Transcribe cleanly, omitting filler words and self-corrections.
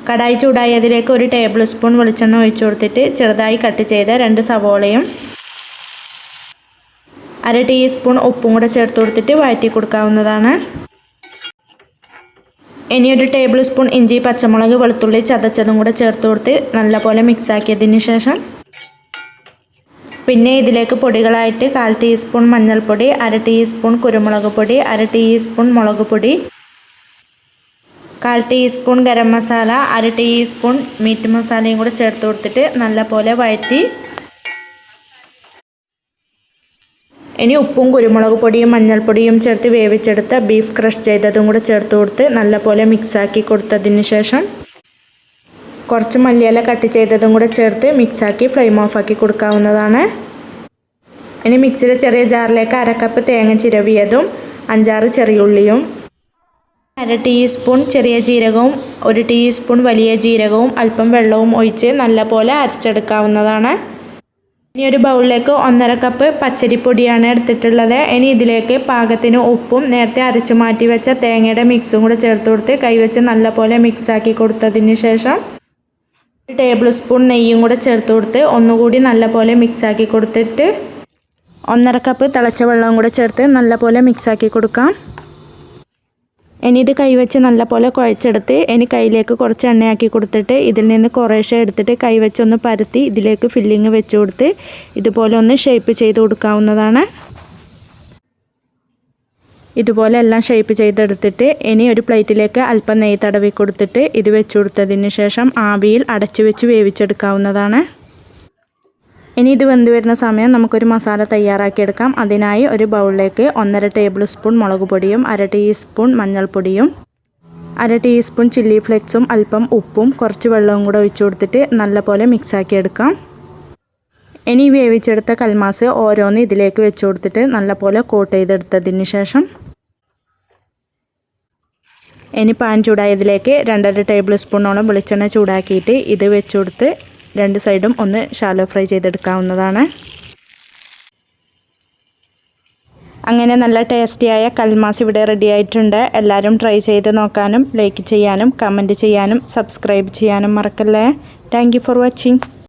Kadai ചൂടായതിലേക്ക് 1 table spoon വെളിച്ചെണ്ണ ഒഴിച്ചു കൊടുത്തിട്ട് ചെറുതായി കട്ട് ചെയ്ത 2 സവോളയും 1/2 ടീസ്പൂൺ ഉപ്പും കൂടെ ചേർത്ത് കൊടുത്തിട്ട് വഴറ്റി കൊടുക്കാവുന്നതാണ്. ഇനി 1 ടേബിൾ സ്പൂൺ ഇഞ്ചി പച്ചമുളക് വെളുത്തുള്ളി ചതച്ചതും കൂടെ ചേർത്ത് കൊടുത്ത് നല്ലപോലെ മിക്സ് ആക്കിയതിന് ശേഷം പിന്നെ ഇതിലേക്ക് പൊടികളായിട്ട് 1/4 ടീസ്പൂൺ മഞ്ഞൾപ്പൊടി, 1/2 ടീസ്പൂൺ കുരുമുളക് പൊടി, 1/2 ടീസ്പൂൺ മുളക് പൊടി, 1/4 teaspoon garam masala, 1/2 teaspoon meet മസാലയും കൂടെ ചേർത്ത് കൊടുത്തിട്ട് നല്ലപോലെ വഴറ്റി ഇനി ഉപ്പും കുരുമുളക് പൊടിയും മഞ്ഞൾപ്പൊടിയും ചേർത്ത് വേവിച്ചെടുത്ത ബീഫ് ക്രഷ് ചെയ്തതും കൂടെ ചേർത്ത് കൊടുത്ത് നല്ലപോലെ മിക്സാക്കി കൊടുത്തതിന് ശേഷം കുറച്ച് മല്ലിയില കട്ട് ചെയ്തതും കൂടെ ചേർത്ത് മിക്സാക്കി ഫ്ലെയിം ഓഫാക്കി കൊടുക്കാവുന്നതാണ്. ഇനി മിക്സിയുടെ ചെറിയ ജാറിലേക്ക് 1/2 കപ്പ് തേങ്ങ ചിരവിയതും 5-6 ചെറിയുള്ളിയും 1/2 ടീസ്പൂൺ ചെറിയ ജീരകവും 1 ടീസ്പൂൺ വലിയ ജീരകവും അല്പം വെള്ളവും ഒഴിച്ച് നല്ലപോലെ അരച്ചെടുക്കാവുന്നതാണ്. ഇനി ഒരു ബൗളിലേക്ക് 1/2 കപ്പ് പച്ചരിപ്പൊടിയാണ് എടുത്തിട്ടുള്ളത്. ഇനി ഇതിലേക്ക് പാകത്തിന് ഉപ്പും നേരത്തെ അരച്ചു മാറ്റി വെച്ച തേങ്ങയുടെ മിക്സും കൂടെ ചേർത്ത് കൊടുത്ത് കൈവച്ച് നല്ലപോലെ മിക്സാക്കി കൊടുത്തതിന് ശേഷം 1 ടേബിൾ സ്പൂൺ നെയ്യും കൂടെ ചേർത്ത് കൊടുത്ത് ഒന്നുകൂടി നല്ലപോലെ മിക്സാക്കി കൊടുത്തിട്ട് 1/2 കപ്പ് തിളച്ച വെള്ളവും കൂടെ ചേർത്ത് നല്ലപോലെ മിക്സാക്കി കൊടുക്കാം. ഇനി ഇത് കൈവച്ച് നല്ലപോലെ കുഴച്ചെടുത്ത് ഇനി കയ്യിലേക്ക് കുറച്ച് എണ്ണയാക്കി കൊടുത്തിട്ട് ഇതിൽ നിന്ന് കുറേശ്ശെ എടുത്തിട്ട് കൈവച്ചൊന്ന് പരത്തി ഇതിലേക്ക് ഫില്ലിങ് വെച്ച് കൊടുത്ത് ഇതുപോലെ ഒന്ന് ഷേപ്പ് ചെയ്ത് കൊടുക്കാവുന്നതാണ്. ഇതുപോലെ എല്ലാം ഷേപ്പ് ചെയ്തെടുത്തിട്ട് ഇനി ഒരു പ്ലേറ്റിലേക്ക് അല്പം നെയ്യ് തടവി കൊടുത്തിട്ട് ഇത് വെച്ച് കൊടുത്തതിന് ശേഷം ആവിയിൽ അടച്ചു വെച്ച് വേവിച്ചെടുക്കാവുന്നതാണ്. ഇനി ഇത് വെന്ത് വരുന്ന സമയം നമുക്കൊരു മസാല തയ്യാറാക്കിയെടുക്കാം. അതിനായി ഒരു ബൗളിലേക്ക് 1/2 ടേബിൾ സ്പൂൺ മുളക് പൊടിയും 1/2 ടീസ്പൂൺ മഞ്ഞൾപ്പൊടിയും 1/2 ടീസ്പൂൺ ചില്ലി ഫ്ലേക്സും അല്പം ഉപ്പും കുറച്ച് വെള്ളവും കൂടെ ഒഴിച്ചു കൊടുത്തിട്ട് നല്ലപോലെ മിക്സാക്കിയെടുക്കാം. ഇനി വേവിച്ചെടുത്ത കൽമാസ് ഓരോന്ന് ഇതിലേക്ക് വെച്ച് കൊടുത്തിട്ട് നല്ലപോലെ കോട്ട് ചെയ്തെടുത്തതിന് ശേഷം ഇനി പാൻ ചൂടായതിലേക്ക് 2.5 ടേബിൾ സ്പൂണോളം വെളിച്ചെണ്ണ ചൂടാക്കിയിട്ട് ഇത് വെച്ച് കൊടുത്ത് 2 സൈഡും ഒന്ന് ഷാലോ ഫ്രൈ ചെയ്തെടുക്കാവുന്നതാണ്. അങ്ങനെ നല്ല ടേസ്റ്റിയായ കൽമാസ് ഇവിടെ റെഡി ആയിട്ടുണ്ട്. എല്ലാവരും ട്രൈ ചെയ്ത് നോക്കാനും ലൈക്ക് ചെയ്യാനും കമൻറ്റ് ചെയ്യാനും സബ്സ്ക്രൈബ് ചെയ്യാനും മറക്കല്ലേ. Thank you for watching.